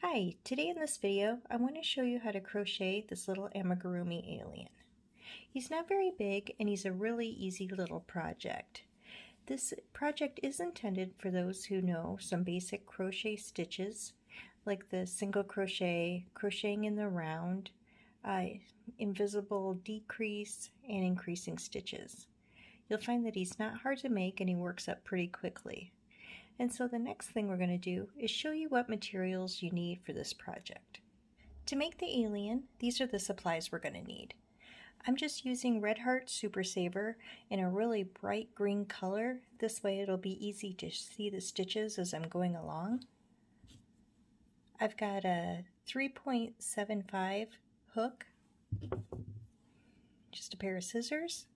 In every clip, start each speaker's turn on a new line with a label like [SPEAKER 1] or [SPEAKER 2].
[SPEAKER 1] Hi, today in this video I want to show you how to crochet this little amigurumi alien. He's not very big and he's a really easy little project. This project is intended for those who know some basic crochet stitches like the single crochet, crocheting in the round, invisible decrease, and increasing stitches. You'll find that he's not hard to make and he works up pretty quickly. And so the next thing we're going to do is show you what materials you need for this project. To make the alien, these are the supplies we're going to need. I'm just using Red Heart Super Saver in a really bright green color. This way it'll be easy to see the stitches as I'm going along. I've got a 3.75 hook, just a pair of scissors,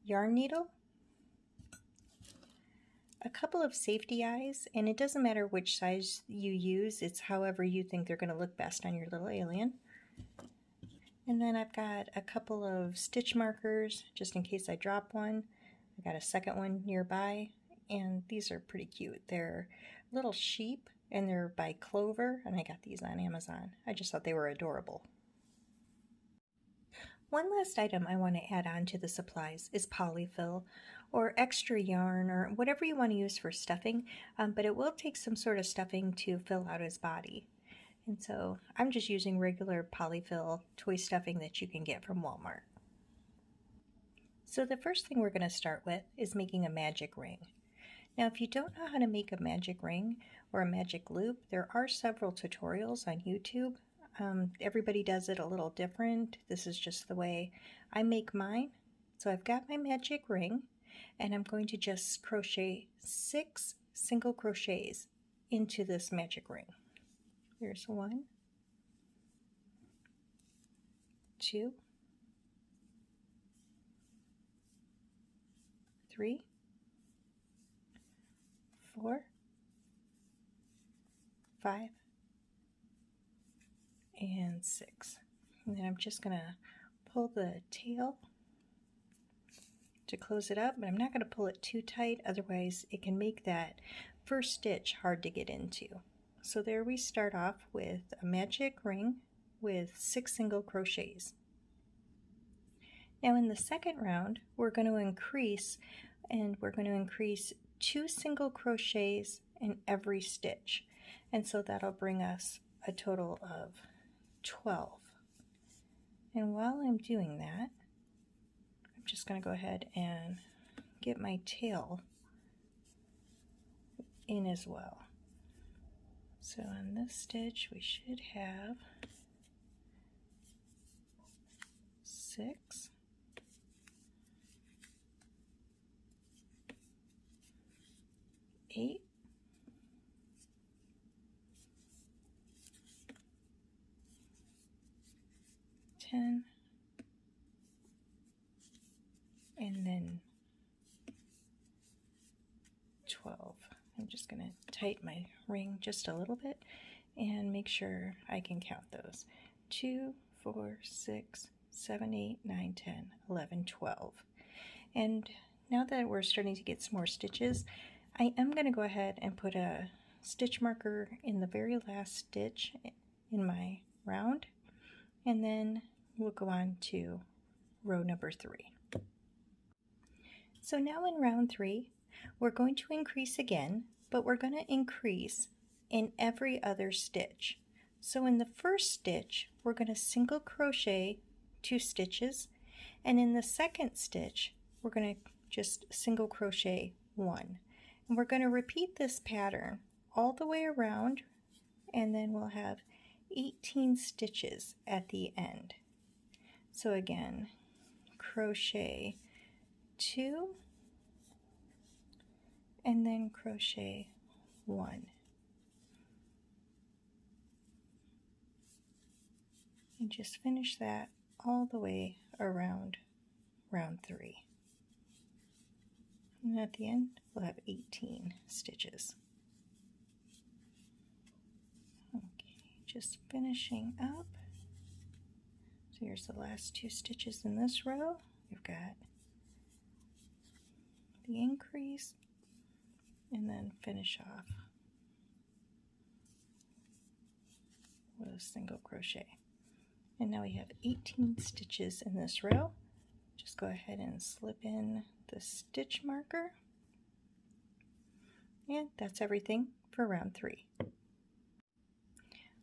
[SPEAKER 1] yarn needle, a couple of safety eyes, and it doesn't matter which size you use, it's however you think they're going to look best on your little alien. And then I've got a couple of stitch markers just in case I drop one. I got a second one nearby, and these are pretty cute. They're little sheep and they're by Clover, and I got these on Amazon. I just thought they were adorable. One last item I want to add on to the supplies is Polyfill, or extra yarn, or whatever you want to use for stuffing, but it will take some sort of stuffing to fill out his body. And so I'm just using regular Polyfill toy stuffing that you can get from Walmart. So the first thing we're going to start with is making a magic ring. Now if you don't know how to make a magic ring or a magic loop, there are several tutorials on YouTube. Everybody does it a little different. This is just the way I make mine. So I've got my magic ring, and I'm going to just crochet 6 single crochets into this magic ring. Here's 1, 2, 3, 4, 5, and 6. And then I'm just going to pull the tail to close it up, but I'm not going to pull it too tight, otherwise it can make that first stitch hard to get into. So there we start off with a magic ring with 6 single crochets. Now in the second round we're going to increase, and we're going to increase 2 single crochets in every stitch, and so that'll bring us a total of 12. And while I'm doing that, I'm just going to go ahead and get my tail in as well. So on this stitch we should have 6, 8, 10, and then 12. I'm just going to tighten my ring just a little bit and make sure I can count those. 2, 4, 6, 7, 8, 9, 10, 11, 12. And now that we're starting to get some more stitches, I am going to go ahead and put a stitch marker in the very last stitch in my round, and then we'll go on to row number 3. So now in round 3, we're going to increase again, but we're going to increase in every other stitch. So in the first stitch, we're going to single crochet 2 stitches, and in the second stitch, we're going to just single crochet 1. And we're going to repeat this pattern all the way around, and then we'll have 18 stitches at the end. So again, crochet 2, and then crochet 1. And just finish that all the way around round 3. And at the end, we'll have 18 stitches. Okay, just finishing up. So here's the last 2 stitches in this row. We've got the increase and then finish off a single crochet. And now we have 18 stitches in this row. Just go ahead and slip in the stitch marker. And that's everything for round 3.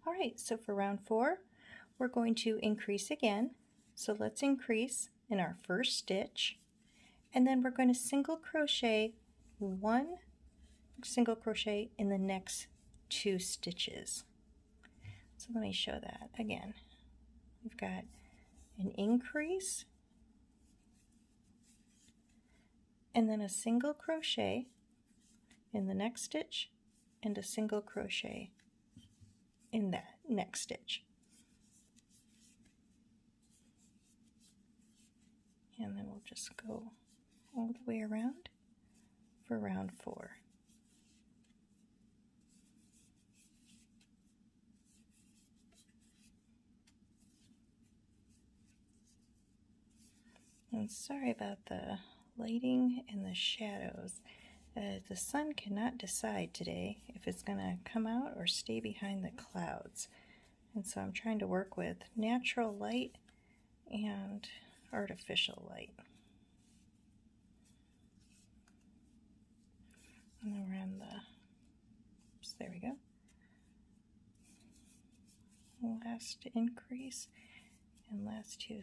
[SPEAKER 1] All right, so for round 4, we're going to increase again. So let's increase in our first stitch, and then we're going to single crochet 1 single crochet in the next 2 stitches. So let me show that again. We've got an increase and then a single crochet in the next stitch and a single crochet in that next stitch. And then we'll just go all the way around for round 4. And sorry about the lighting and the shadows. The sun cannot decide today if it's going to come out or stay behind the clouds. And so I'm trying to work with natural light and artificial light. And then we're on the, oops, there we go. Last increase and last 2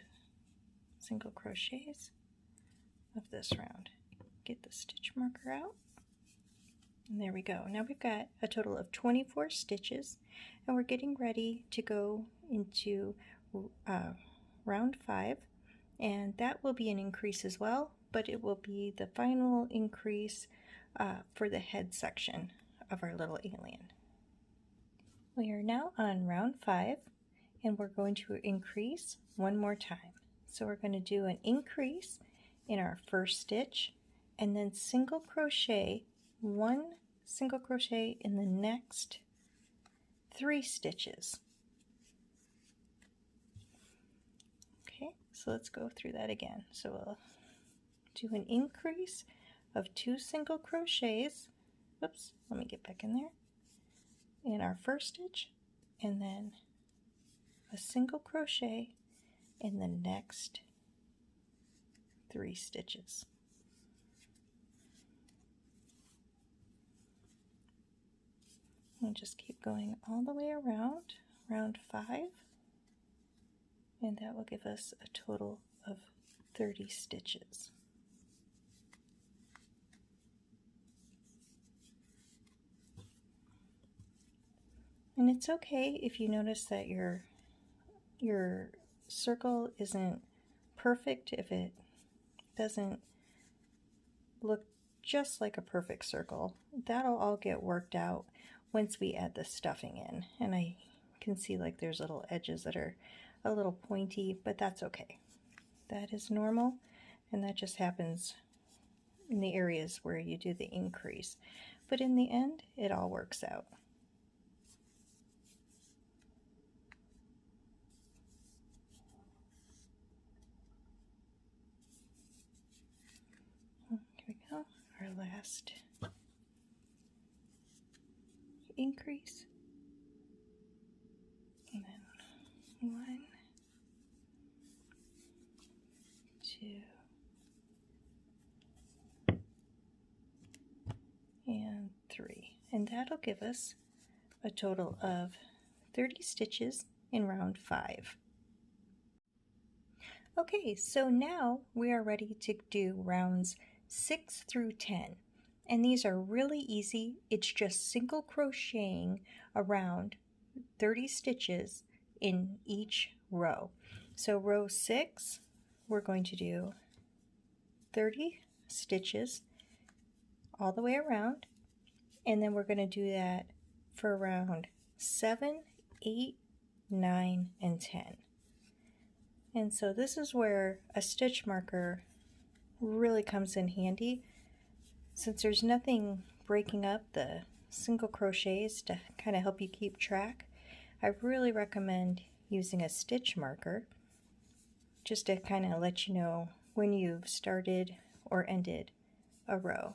[SPEAKER 1] single crochets of this round. Get the stitch marker out, and there we go. Now we've got a total of 24 stitches, and we're getting ready to go into round 5, and that will be an increase as well, but it will be the final increase for the head section of our little alien. We are now on round 5, and we're going to increase one more time. So we're going to do an increase in our first stitch and then single crochet 1 single crochet in the next 3 stitches. Okay, so let's go through that again. So we'll do an increase of 2 single crochets. Whoops, let me get back in there. In our first stitch, and then a single crochet in the next 3 stitches. And just keep going all the way around, round 5, and that will give us a total of 30 stitches. And it's okay if you notice that your circle isn't perfect, if it doesn't look just like a perfect circle. That'll all get worked out once we add the stuffing in. And I can see like there's little edges that are a little pointy, but that's okay. That is normal, and that just happens in the areas where you do the increase. But in the end, it all works out. Here we go, our last increase, and then 1, 2, and 3, and that'll give us a total of 30 stitches in round 5. Okay, so now we are ready to do rounds 6 through 10, and these are really easy. It's just single crocheting around 30 stitches in each row. So row 6, we're going to do 30 stitches all the way around, and then we're going to do that for round 7, 8, 9, and 10. And so this is where a stitch marker really comes in handy. Since there's nothing breaking up the single crochets to kind of help you keep track, I really recommend using a stitch marker just to kind of let you know when you've started or ended a row.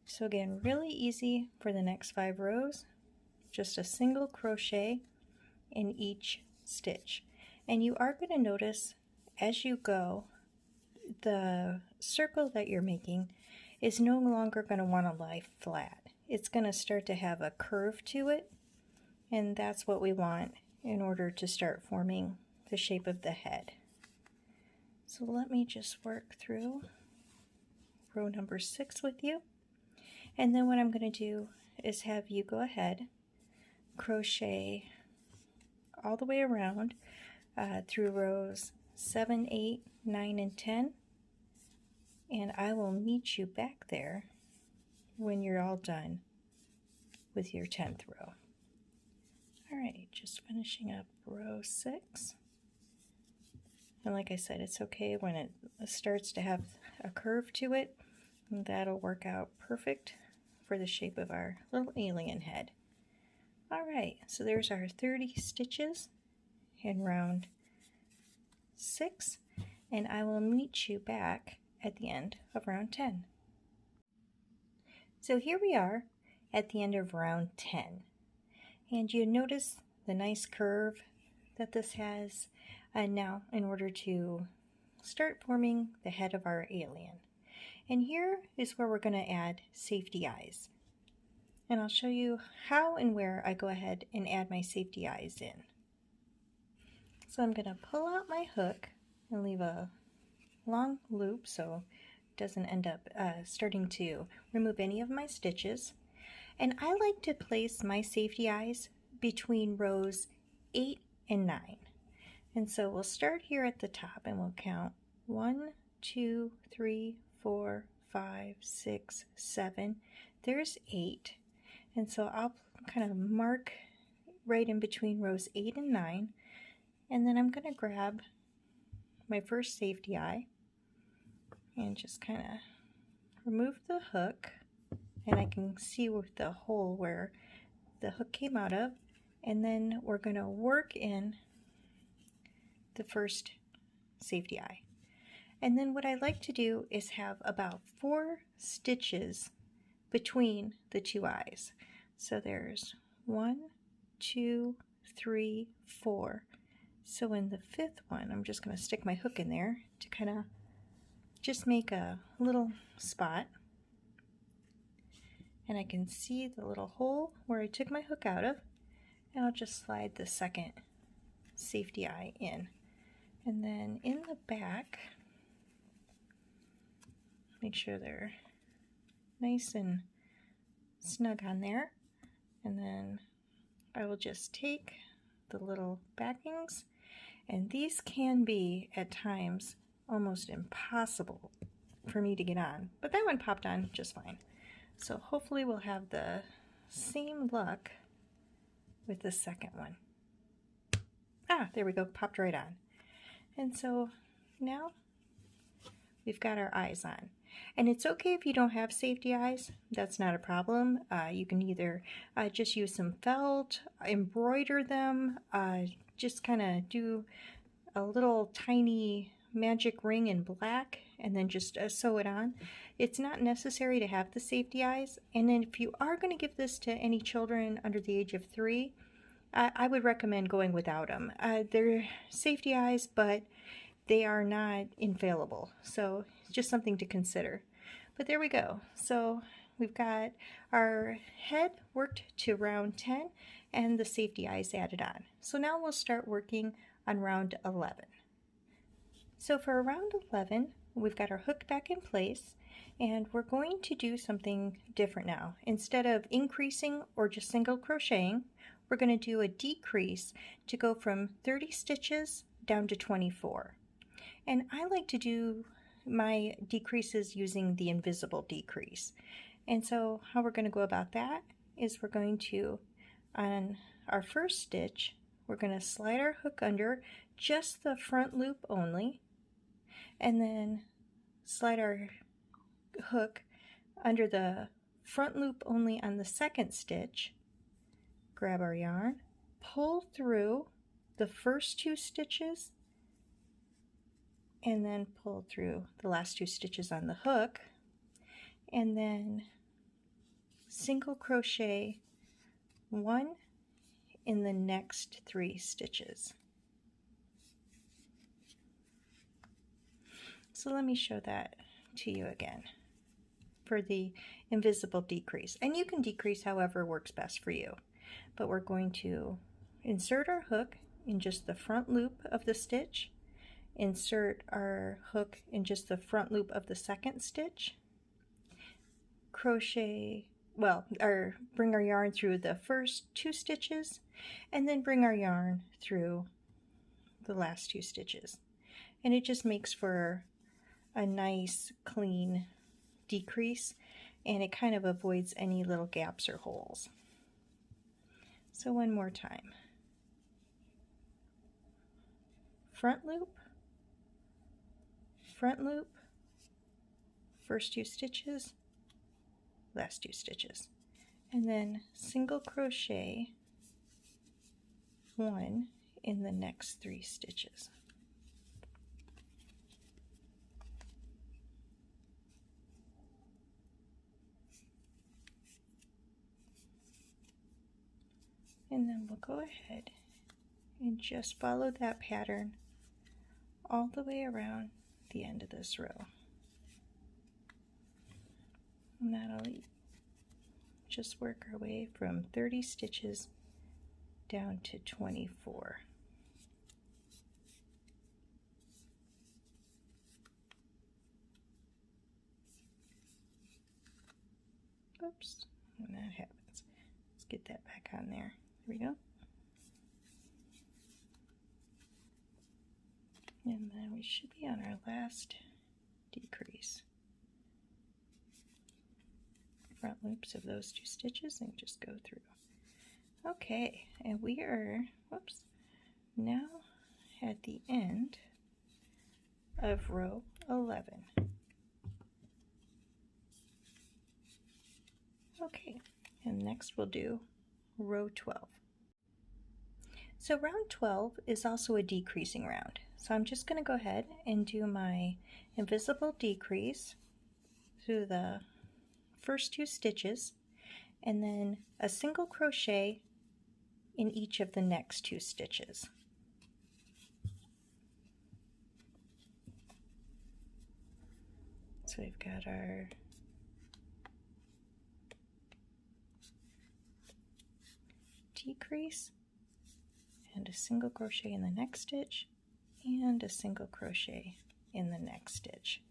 [SPEAKER 1] So again, really easy for the next 5 rows. Just a single crochet in each stitch. And you are going to notice as you go, the circle that you're making is no longer going to want to lie flat. It's going to start to have a curve to it, and that's what we want in order to start forming the shape of the head. So let me just work through row number 6 with you, and then what I'm going to do is have you go ahead, crochet all the way around through rows 7, 8, 9, and 10, and I will meet you back there when you're all done with your 10th row. Alright, just finishing up row 6. And like I said, it's okay when it starts to have a curve to it. That'll work out perfect for the shape of our little alien head. Alright, so there's our 30 stitches in round 6, and I will meet you back at the end of round 10. So here we are at the end of round 10, and you notice the nice curve that this has. And now in order to start forming the head of our alien, and here is where we're going to add safety eyes, and I'll show you how and where I go ahead and add my safety eyes in. So I'm going to pull out my hook and leave a long loop so it doesn't end up starting to remove any of my stitches. And I like to place my safety eyes between rows 8 and 9. And so we'll start here at the top and we'll count 1, 2, 3, 4, 5, 6, 7. There's 8. And so I'll kind of mark right in between rows 8 and 9. And then I'm going to grab my first safety eye and just kind of remove the hook, and I can see with the hole where the hook came out of, and then we're going to work in the first safety eye. And then what I like to do is have about 4 stitches between the 2 eyes. So there's 1, 2, 3, 4. So in the 5th one, I'm just going to stick my hook in there to kind of just make a little spot. And I can see the little hole where I took my hook out of, and I'll just slide the second safety eye in. And then in the back, make sure they're nice and snug on there. And then I will just take the little backings, and these can be at times almost impossible for me to get on, but that one popped on just fine. So hopefully we'll have the same luck with the second one. Ah, there we go, popped right on. And so now we've got our eyes on. And it's okay if you don't have safety eyes, that's not a problem. You can either just use some felt, embroider them, just kind of do a little tiny magic ring in black and then just sew it on. It's not necessary to have the safety eyes. And then if you are going to give this to any children under the age of 3, I would recommend going without them. They're safety eyes, but they are not infallible, so just something to consider. But there we go. So we've got our head worked to round 10 and the safety eyes added on. So now we'll start working on round 11. So for round 11, we've got our hook back in place, and we're going to do something different now. Instead of increasing or just single crocheting, we're going to do a decrease to go from 30 stitches down to 24. And I like to do my decreases using the invisible decrease. And so how we're going to go about that is we're going to, on our first stitch, we're going to slide our hook under just the front loop only, and then slide our hook under the front loop only on the second stitch, grab our yarn, pull through the first 2 stitches, and then pull through the last 2 stitches on the hook, and then single crochet 1 in the next 3 stitches. So let me show that to you again for the invisible decrease. And you can decrease however works best for you. But we're going to insert our hook in just the front loop of the stitch, insert our hook in just the front loop of the second stitch, crochet, or bring our yarn through the first 2 stitches, and then bring our yarn through the last 2 stitches. And it just makes for a nice clean decrease, and it kind of avoids any little gaps or holes. So one more time. Front loop, first 2 stitches, last 2 stitches, and then single crochet 1 in the next 3 stitches. And then we'll go ahead and just follow that pattern all the way around the end of this row. And that'll just work our way from 30 stitches down to 24. Oops, when that happens. Let's get that back on there. There we go. And then we should be on our last decrease. Front loops of those 2 stitches and just go through. Okay, and we are, whoops, now at the end of row 11. Okay, and next we'll do row 12. So round 12 is also a decreasing round. So I'm just going to go ahead and do my invisible decrease through the first 2 stitches, and then a single crochet in each of the next 2 stitches. So we've got our decrease and a single crochet in the next stitch and a single crochet in the next stitch.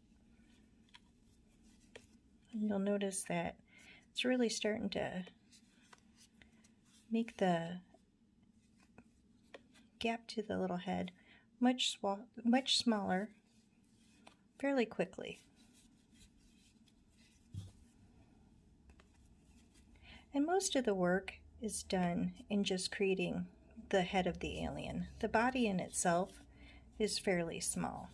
[SPEAKER 1] And you'll notice that it's really starting to make the gap to the little head much smaller fairly quickly. And most of the work is done in just creating the head of the alien. The body in itself is fairly small.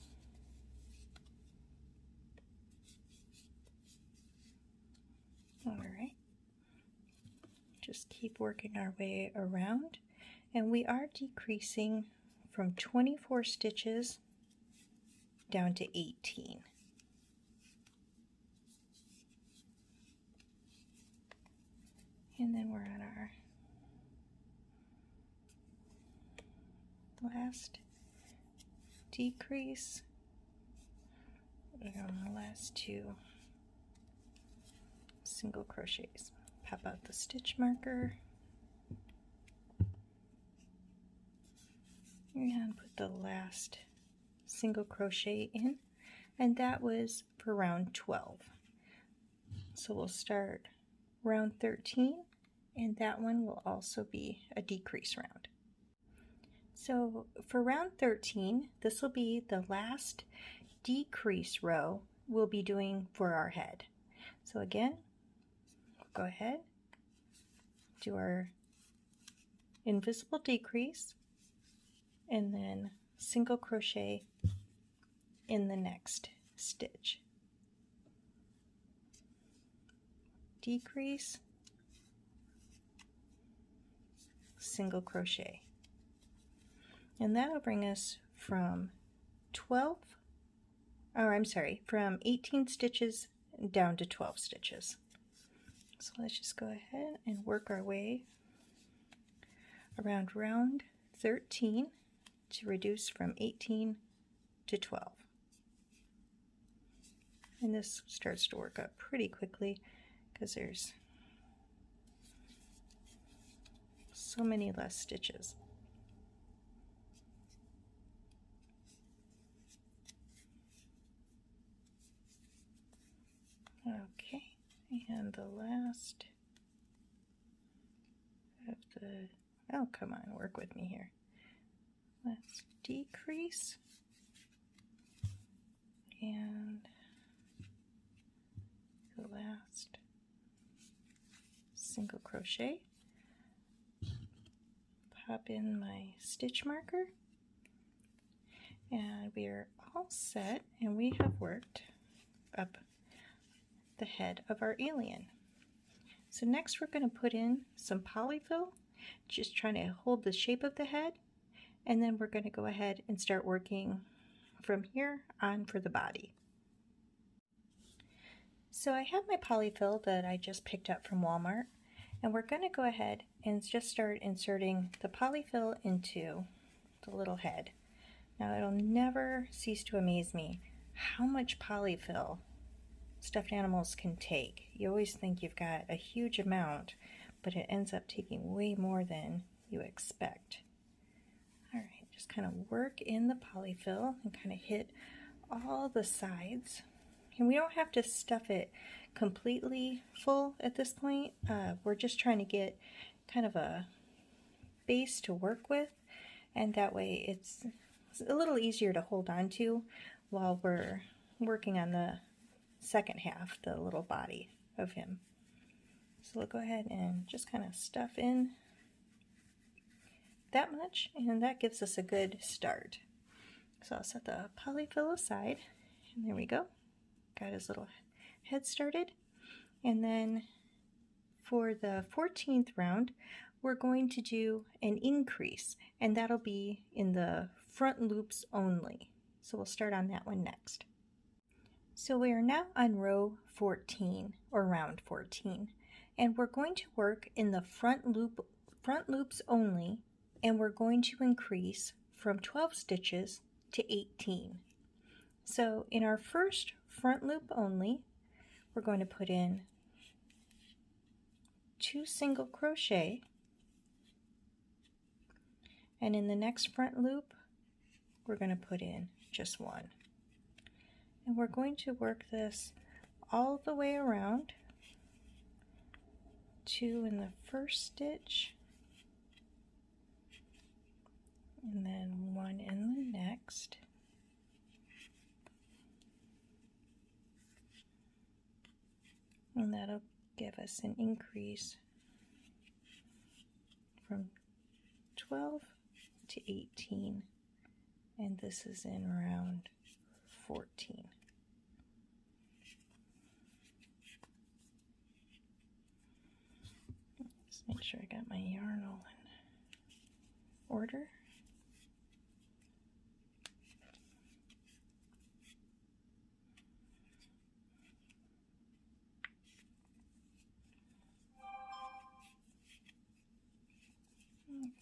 [SPEAKER 1] Alright, just keep working our way around, and we are decreasing from 24 stitches down to 18. And then we're on our last decrease. We're on the last 2 single crochets. Pop out the stitch marker and put the last single crochet in, and that was for round 12. So we'll start round 13, and that one will also be a decrease round. So for round 13, this will be the last decrease row we'll be doing for our head. So again, go ahead, do our invisible decrease, and then single crochet in the next stitch. Decrease, single crochet. And that'll bring us from from 18 stitches down to 12 stitches. So let's just go ahead and work our way around round 13 to reduce from 18 to 12. And this starts to work up pretty quickly because there's so many less stitches. Okay, and the last of the, oh come on, work with me here. Let's decrease and the last single crochet, pop in my stitch marker, and we are all set, and we have worked up the head of our alien. So next we're going to put in some polyfill, just trying to hold the shape of the head, and then we're going to go ahead and start working from here on for the body. So I have my polyfill that I just picked up from Walmart, and we're going to go ahead and just start inserting the polyfill into the little head. Now it'll never cease to amaze me how much polyfill stuffed animals can take. You always think you've got a huge amount, but it ends up taking way more than you expect. Alright, just kind of work in the polyfill and kind of hit all the sides. And we don't have to stuff it completely full at this point. We're just trying to get kind of a base to work with, and that way it's a little easier to hold on to while we're working on the second half, the little body of him. So we'll go ahead and just kind of stuff in that much, and that gives us a good start. So I'll set the polyfill aside, and there we go. Got his little head started. And then for the 14th round, we're going to do an increase, and that'll be in the front loops only. So we'll start on that one next. So we are now on row 14, or round 14, and we're going to work in the front loops only, and we're going to increase from 12 stitches to 18. So in our first front loop only, we're going to put in 2 single crochet, and in the next front loop we're going to put in just 1. And we're going to work this all the way around, 2 in the first stitch, and then 1 in the next. And that'll give us an increase from 12 to 18, and this is in round 14. Let's make sure I got my yarn all in order.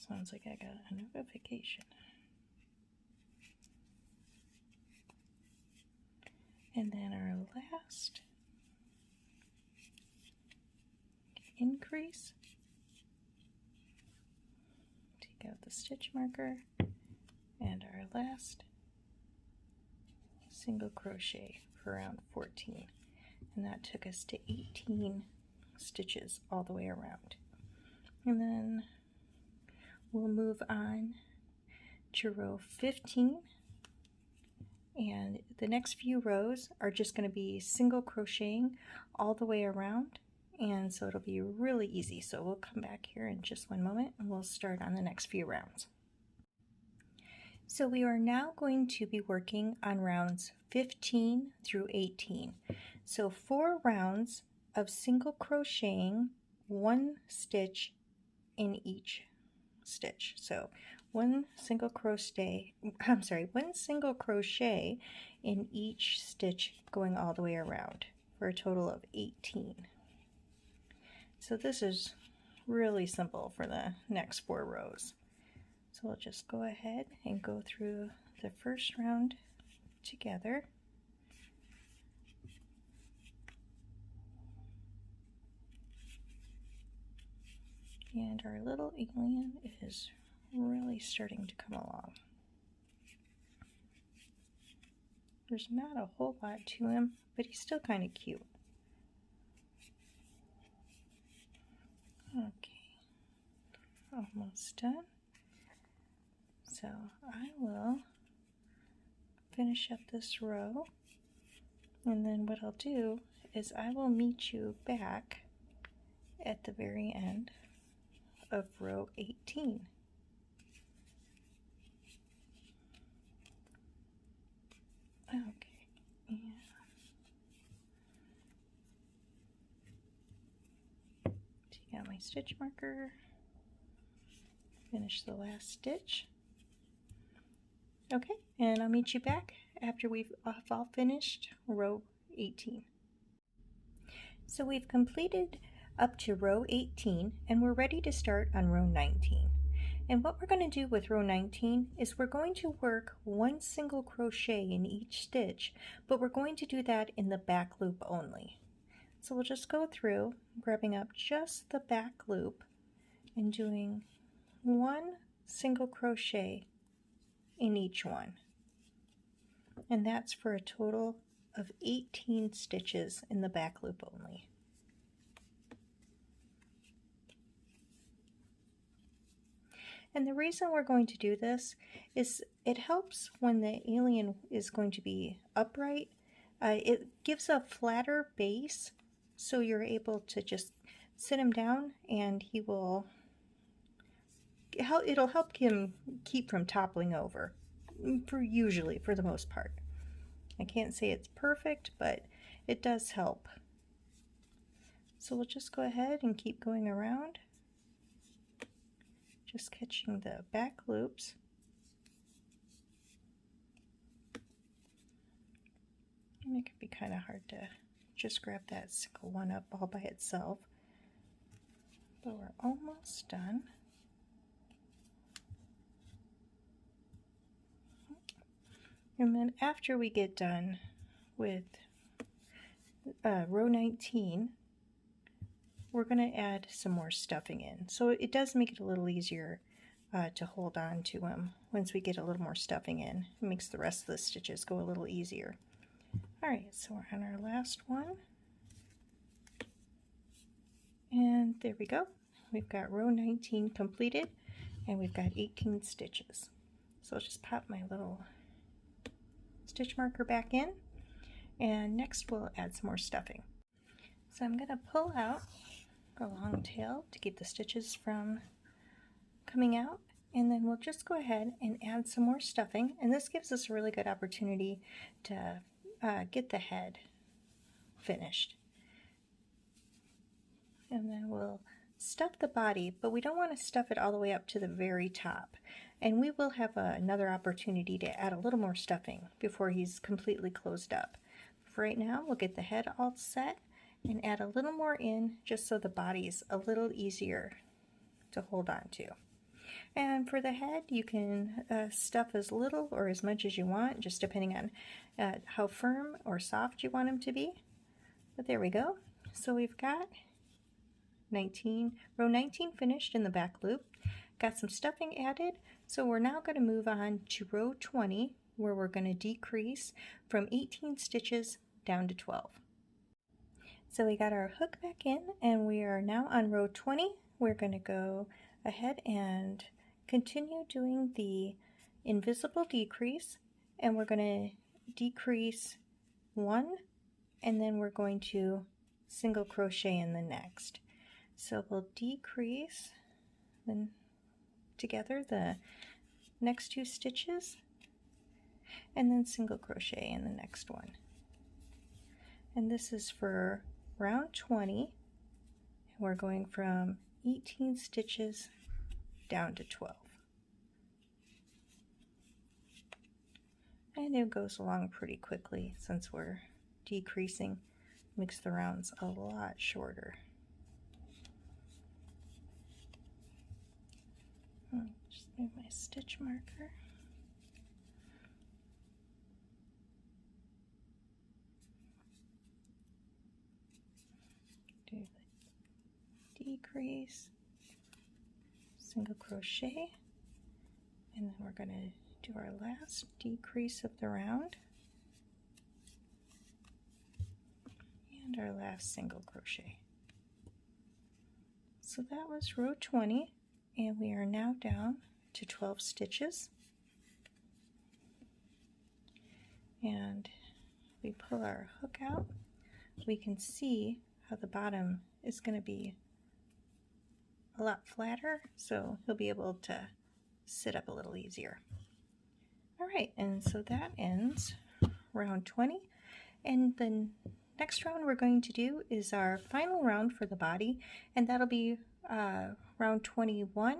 [SPEAKER 1] Sounds like I got a notification. And then our last increase, take out the stitch marker, and our last single crochet for round 14. And that took us to 18 stitches all the way around. And then we'll move on to row 15, and the next few rows are just going to be single crocheting all the way around, and so it'll be really easy. So we'll come back here in just one moment and we'll start on the next few rounds. So we are now going to be working on rounds 15 through 18. So 4 rounds of single crocheting 1 stitch in each stitch. So 1 single crochet in each stitch going all the way around for a total of 18. So this is really simple for the next 4 rows. So we'll just go ahead and go through the first round together. And our little alien is really starting to come along. There's not a whole lot to him, but he's still kind of cute. Okay, almost done. So I will finish up this row, and then what I'll do is I will meet you back at the very end of row 18. Okay, yeah. Take out my stitch marker, finish the last stitch. Okay, and I'll meet you back after we've all finished row 18. So we've completed up to row 18 and we're ready to start on row 19. And what we're going to do with row 19 is we're going to work 1 single crochet in each stitch, but we're going to do that in the back loop only. So we'll just go through, grabbing up just the back loop and doing 1 single crochet in each one. And that's for a total of 18 stitches in the back loop only. And the reason we're going to do this is it helps when the alien is going to be upright. It gives a flatter base, so you're able to just sit him down and he will it'll help him keep from toppling over, usually for the most part. I can't say it's perfect, but it does help. So we'll just go ahead and keep going around, just catching the back loops. And it can be kind of hard to just grab that single one up all by itself, but we're almost done. And then after we get done with row 19, we're going to add some more stuffing in. So it does make it a little easier to hold on to them once we get a little more stuffing in. It makes the rest of the stitches go a little easier. Alright, so we're on our last one. And there we go. We've got row 19 completed and we've got 18 stitches. So I'll just pop my little stitch marker back in, and next we'll add some more stuffing. So I'm going to pull out a long tail to keep the stitches from coming out, and then we'll just go ahead and add some more stuffing, and this gives us a really good opportunity to get the head finished. And then we'll stuff the body, but we don't want to stuff it all the way up to the very top. And we will have another opportunity to add a little more stuffing before he's completely closed up. For right now, we'll get the head all set and add a little more in just so the body's a little easier to hold on to. And for the head, you can stuff as little or as much as you want, just depending on how firm or soft you want him to be. But there we go. So we've got row 19 finished in the back loop, got some stuffing added. So we're now going to move on to row 20, where we're going to decrease from 18 stitches down to 12. So we got our hook back in and we are now on row 20. We're going to go ahead and continue doing the invisible decrease, and we're going to decrease 1 and then we're going to single crochet in the next. So we'll decrease then together the next 2 stitches and then single crochet in the next one. And this is for round 20. We're going from 18 stitches down to 12. And it goes along pretty quickly since we're decreasing, makes the rounds a lot shorter. Move my stitch marker. Do the decrease, single crochet, and then we're going to do our last decrease of the round and our last single crochet. So that was row 20, and we are now down to 12 stitches. And we pull our hook out, we can see how the bottom is going to be a lot flatter, so he'll be able to sit up a little easier. Alright, and so that ends round 20, and the next round we're going to do is our final round for the body, and that'll be round 21,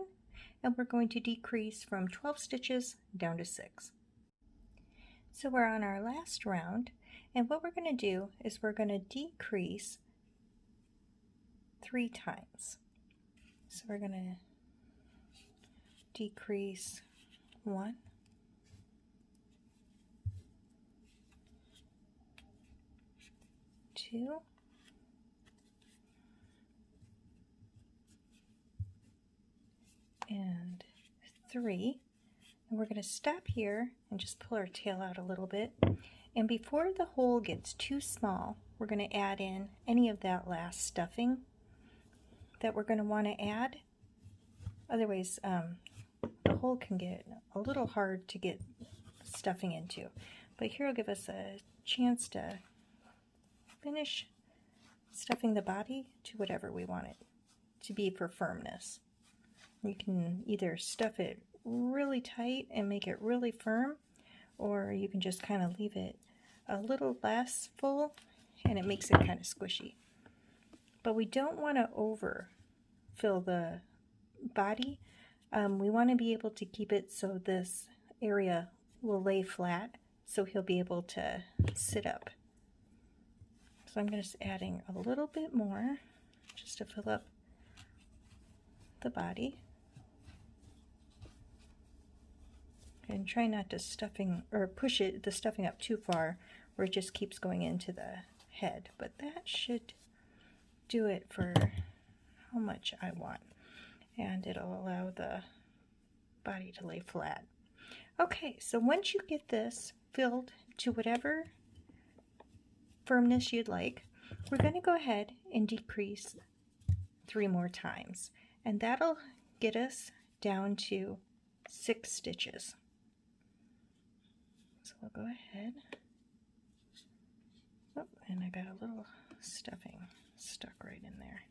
[SPEAKER 1] and we're going to decrease from 12 stitches down to 6. So we're on our last round, and what we're going to do is we're going to decrease 3 times. So we're going to decrease 1, 2, and 3. And we're going to stop here and just pull our tail out a little bit. And before the hole gets too small, we're going to add in any of that last stuffing that we're going to want to add. Otherwise, the hole can get a little hard to get stuffing into. But here will give us a chance to finish stuffing the body to whatever we want it to be for firmness. You can either stuff it really tight and make it really firm, or you can just kind of leave it a little less full and it makes it kind of squishy. But we don't want to overfill the body. We want to be able to keep it so this area will lay flat, so he'll be able to sit up. So I'm just adding a little bit more just to fill up the body. And try not to push the stuffing up too far where it just keeps going into the head. But that should do it for how much I want. And it'll allow the body to lay flat. Okay, so once you get this filled to whatever firmness you'd like, we're going to go ahead and decrease 3 more times. And that'll get us down to 6 stitches. So we'll go ahead. Oh, and I got a little stuffing stuck right in there.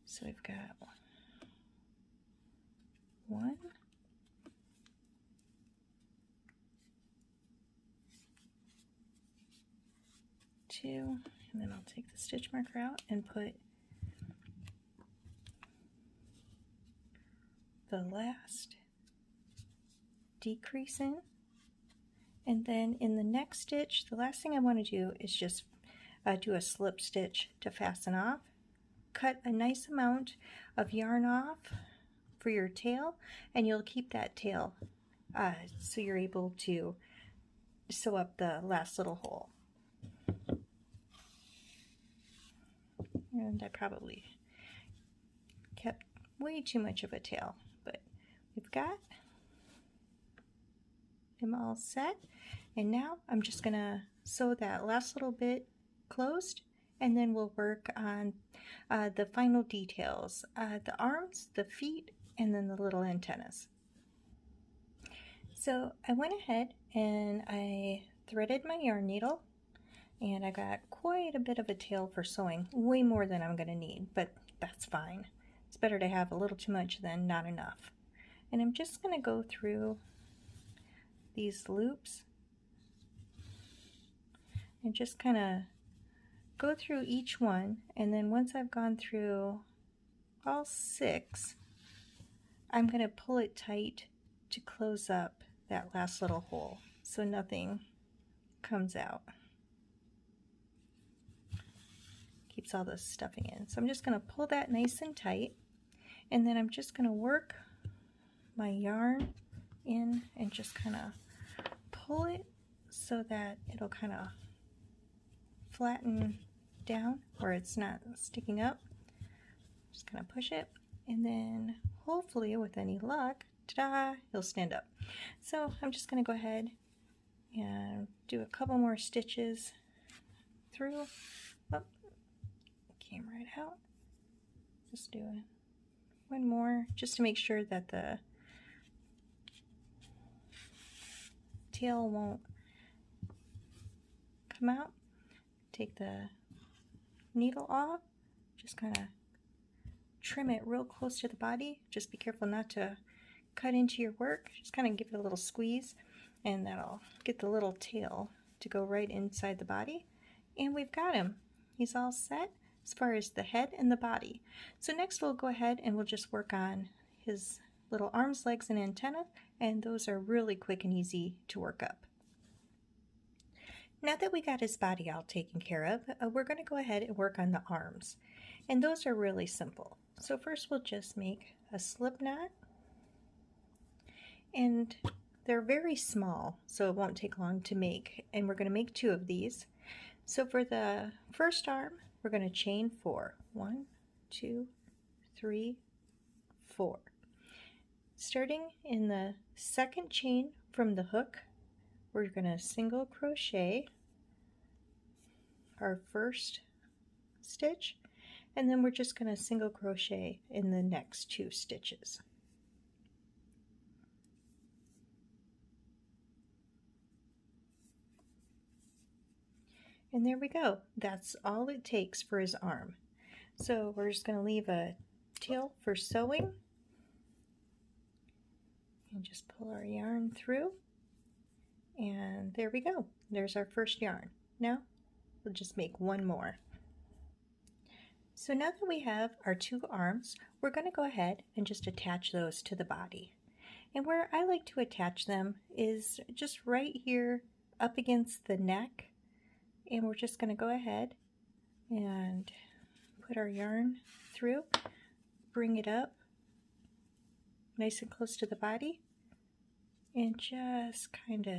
[SPEAKER 1] So we've got 1, 2, and then I'll take the stitch marker out and put the last decrease in, and then in the next stitch, the last thing I want to do is just do a slip stitch to fasten off. Cut a nice amount of yarn off for your tail, and you'll keep that tail so you're able to sew up the last little hole. And I probably kept way too much of a tail, but we've got him all set, and now I'm just gonna sew that last little bit closed, and then we'll work on the final details, the arms, the feet, and then the little antennas. So I went ahead and I threaded my yarn needle, and I got quite a bit of a tail for sewing, way more than I'm gonna need, but that's fine. It's better to have a little too much than not enough. And I'm just gonna go through these loops and just kind of go through each one, and then once I've gone through all 6, I'm going to pull it tight to close up that last little hole so nothing comes out. Keeps all the stuffing in. So I'm just going to pull that nice and tight, And then I'm just going to work my yarn in and just kind of pull it so that it'll kind of flatten down where it's not sticking up. Just kind of push it, and then hopefully with any luck, ta-da, it'll stand up. So I'm just going to go ahead and do a couple more stitches through. Oh, came right out. Just do one more just to make sure that the tail won't come out. Take the needle off, just kind of trim it real close to the body. Just be careful not to cut into your work. Just kind of give it a little squeeze, and that'll get the little tail to go right inside the body. And we've got him. He's all set as far as the head and the body. So next we'll go ahead and we'll just work on his little arms, legs, and antenna, and those are really quick and easy to work up. Now that we got his body all taken care of, we're going to go ahead and work on the arms. And those are really simple. So first we'll just make a slip knot. And they're very small, so it won't take long to make. And we're going to make 2 of these. So for the first arm, we're going to chain 4. 1, 2, 3, 4. Starting in the second chain from the hook, we're going to single crochet our first stitch, and then we're just going to single crochet in the next 2 stitches. And there we go. That's all it takes for his arm. So we're just going to leave a tail for sewing and just pull our yarn through. And there we go. There's our first yarn. Now we'll just make 1 more. So now that we have our 2 arms, we're going to go ahead and just attach those to the body. And where I like to attach them is just right here up against the neck. And we're just going to go ahead and put our yarn through, bring it up nice and close to the body, and just kind of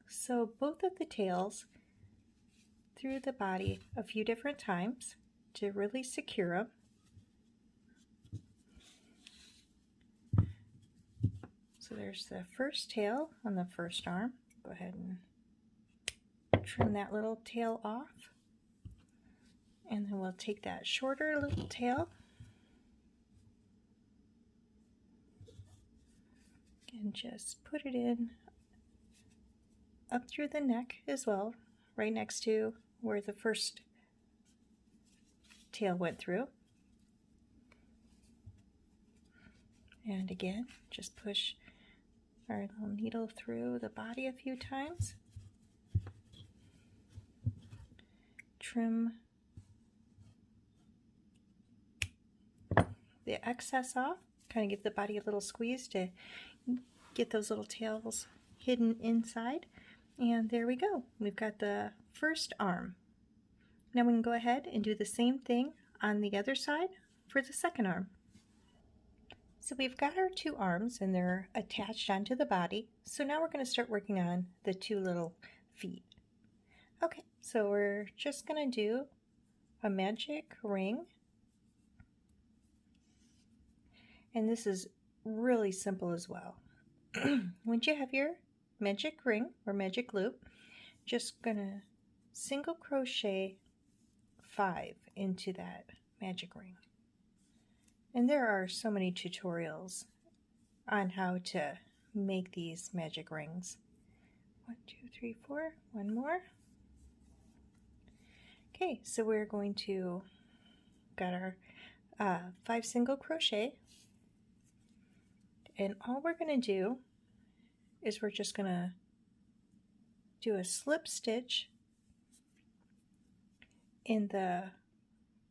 [SPEAKER 1] sew both of the tails through the body a few different times to really secure them. So there's the first tail on the first arm. Go ahead and trim that little tail off, and then we'll take that shorter little tail and just put it in up through the neck as well, right next to where the first tail went through. And again, just push our little needle through the body a few times. Trim the excess off, kind of give the body a little squeeze to get those little tails hidden inside. And there we go. We've got the first arm. Now we can go ahead and do the same thing on the other side for the second arm. So we've got our 2 arms and they're attached onto the body. So now we're going to start working on the 2 little feet. Okay, so we're just going to do a magic ring. And this is really simple as well. Once you have your magic ring or magic loop, just going to single crochet 5 into that magic ring. And there are so many tutorials on how to make these magic rings. 1, 2, 3, 4, 1 more. Okay, so we're going to got our 5 single crochet, and all we're going to do is we're just going to do a slip stitch in the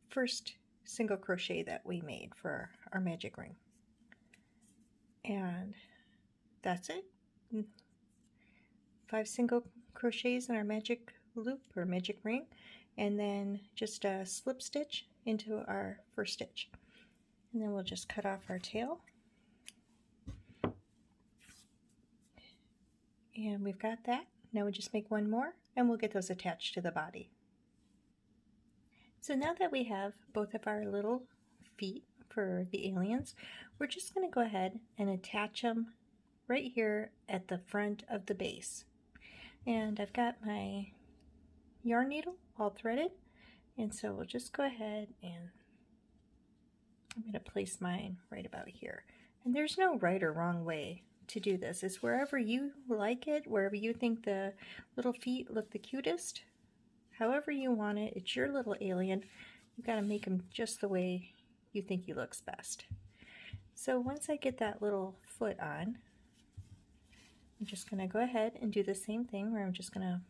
[SPEAKER 1] first single crochet that we made for our magic ring. And that's it. 5 single crochets in our magic loop or magic ring, and then just a slip stitch into our first stitch. And then we'll just cut off our tail. And we've got that. Now we just make one more and we'll get those attached to the body. So now that we have both of our little feet for the aliens, we're just going to go ahead and attach them right here at the front of the base. And I've got my yarn needle all threaded, and so we'll just go ahead and I'm going to place mine right about here. And there's no right or wrong way to do this. It's wherever you like it, wherever you think the little feet look the cutest. However you want it, it's your little alien. You've got to make him just the way you think he looks best. So once I get that little foot on, I'm just going to go ahead and do the same thing where I'm just going to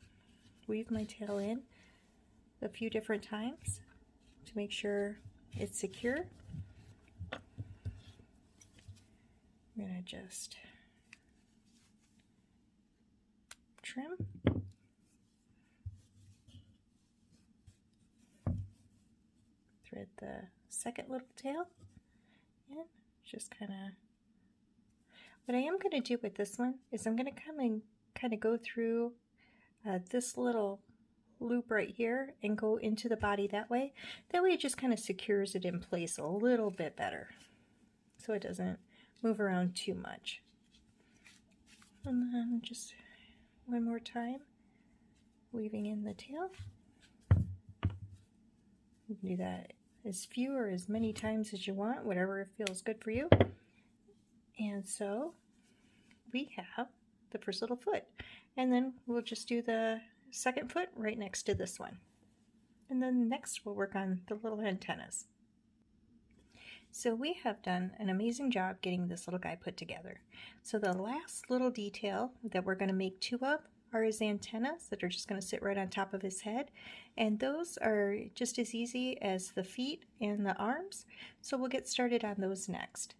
[SPEAKER 1] weave my tail in a few different times to make sure it's secure. I'm going to just trim. Thread the second little tail in, just kind of. What I am going to do with this one is I'm going to come and kind of go through this little loop right here and go into the body that way. That way it just kind of secures it in place a little bit better so it doesn't move around too much. And then just one more time, weaving in the tail. You can do that as few or as many times as you want, whatever feels good for you. And so we have the first little foot. And then we'll just do the second foot right next to this one. And then next we'll work on the little antennas. So we have done an amazing job getting this little guy put together. So the last little detail that we're going to make two of are his antennas that are just going to sit right on top of his head. And those are just as easy as the feet and the arms. So we'll get started on those next.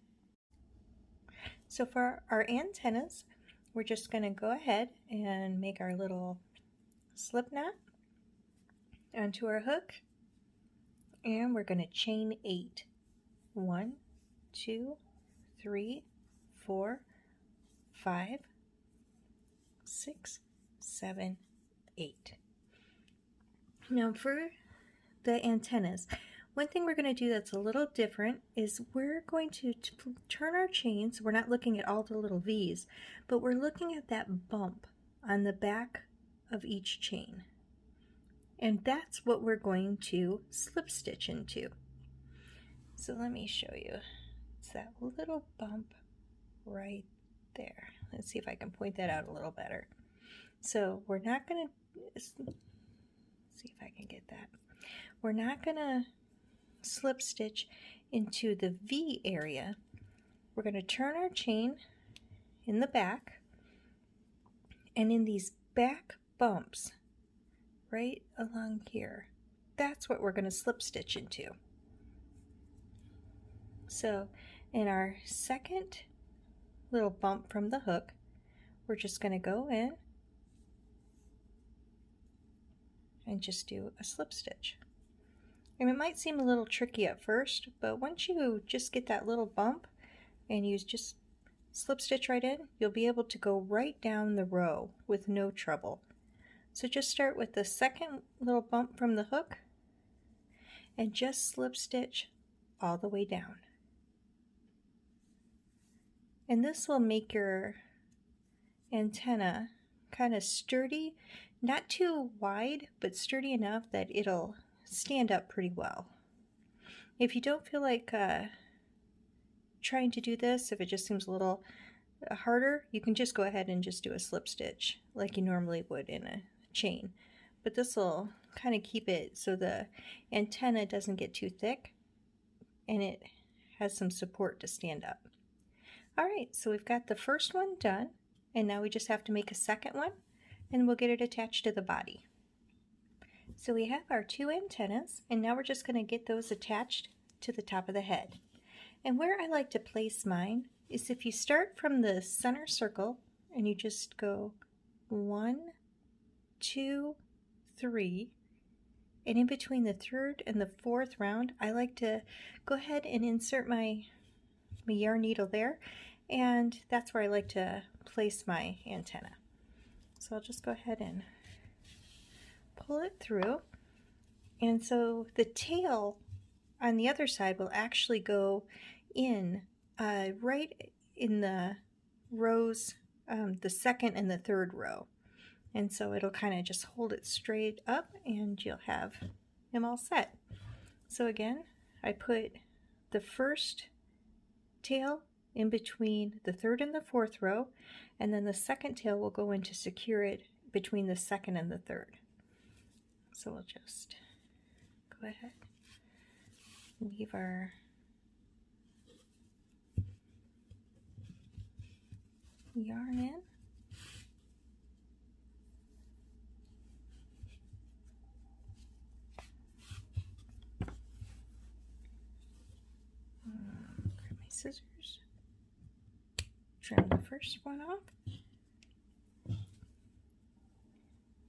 [SPEAKER 1] So for our antennas, we're just going to go ahead and make our little slip knot onto our hook. And we're going to chain 8. 1, 2, 3, 4, 5, 6, 7, 8. Now for the antennas, one thing we're going to do that's a little different is we're going to turn our chains. We're not looking at all the little V's, but we're looking at that bump on the back of each chain. And that's what we're going to slip stitch into. So let me show you. It's that little bump right there. Let's see if I can point that out a little better. So we're not going to, see if I can get that. We're not going to slip stitch into the V area. We're going to turn our chain in the back, and in these back bumps right along here, that's what we're going to slip stitch into. So in our second little bump from the hook, we're just going to go in and just do a slip stitch. And it might seem a little tricky at first, but once you just get that little bump and you just slip stitch right in, you'll be able to go right down the row with no trouble. So just start with the second little bump from the hook and just slip stitch all the way down. And this will make your antenna kind of sturdy, not too wide, but sturdy enough that it'll stand up pretty well. If you don't feel like trying to do this, if it just seems a little harder, you can just go ahead and just do a slip stitch like you normally would in a chain. But this will kind of keep it so the antenna doesn't get too thick and it has some support to stand up. Alright, so we've got the first one done, and now we just have to make a second one, and we'll get it attached to the body. So we have our two antennas, and now we're just going to get those attached to the top of the head. And where I like to place mine is if you start from the center circle, and you just go 1, 2, 3, And in between the third and the fourth round, I like to go ahead and insert my yarn needle there, and that's where I like to place my antenna. So I'll just go ahead and pull it through, and so the tail on the other side will actually go in right in the rows, the second and the third row, and so it'll kind of just hold it straight up and you'll have him all set. So again, I put the first tail in between the third and the fourth row, and then the second tail will go in to secure it between the second and the third. So we'll just go ahead, weave our yarn in. Grab my scissors, trim the first one off,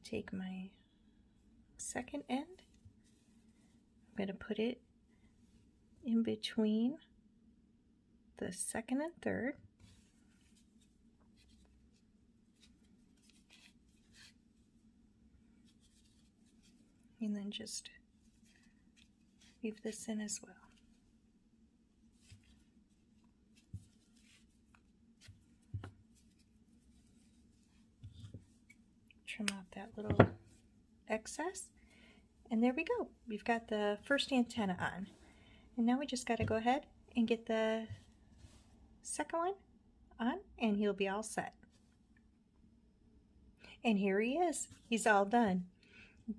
[SPEAKER 1] take my second end, I'm going to put it in between the second and third, and then just weave this in as well. Trim off that little excess, and there we go. We've got the first antenna on, and now we just got to go ahead and get the second one on, and he'll be all set. And here he is. He's all done.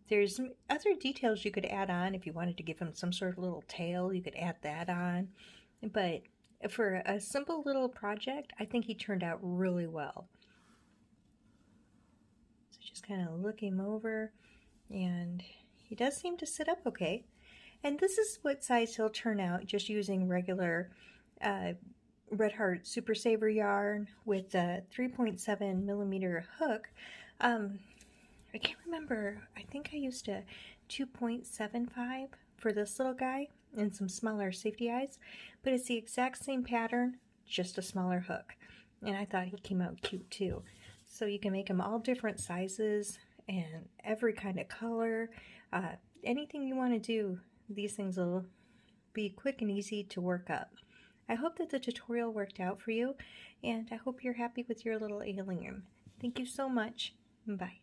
[SPEAKER 1] There's other details you could add on. If you wanted to give him some sort of little tail, you could add that on. But for a simple little project, I think he turned out really well. So just kind of look him over, and he does seem to sit up okay. And this is what size he'll turn out just using regular Red Heart Super Saver yarn with a 3.7 millimeter hook. I can't remember, I think I used a 2.75 for this little guy and some smaller safety eyes, but it's the exact same pattern, just a smaller hook. And I thought he came out cute too. So you can make them all different sizes and every kind of color. Anything you want to do, these things will be quick and easy to work up. I hope that the tutorial worked out for you, and I hope you're happy with your little alien. Thank you so much. Bye.